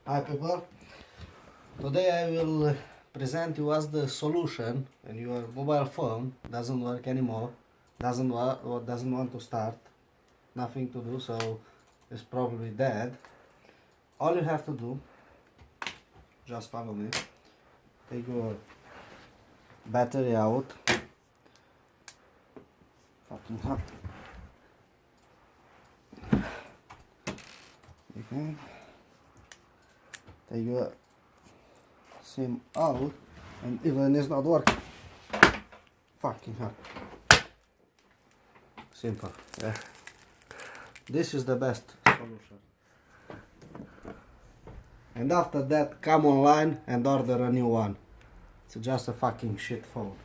Hi people, today I will present you as the solution when your mobile phone doesn't work anymore, doesn't want to start, nothing to do, so it's probably dead. All you have to do, just follow me, take your battery out, fucking hot, okay. Take your SIM out, and even it's not working. Fucking hell. Simple. Yeah. This is the best solution. And after that, come online and order a new one. It's just a fucking shit phone.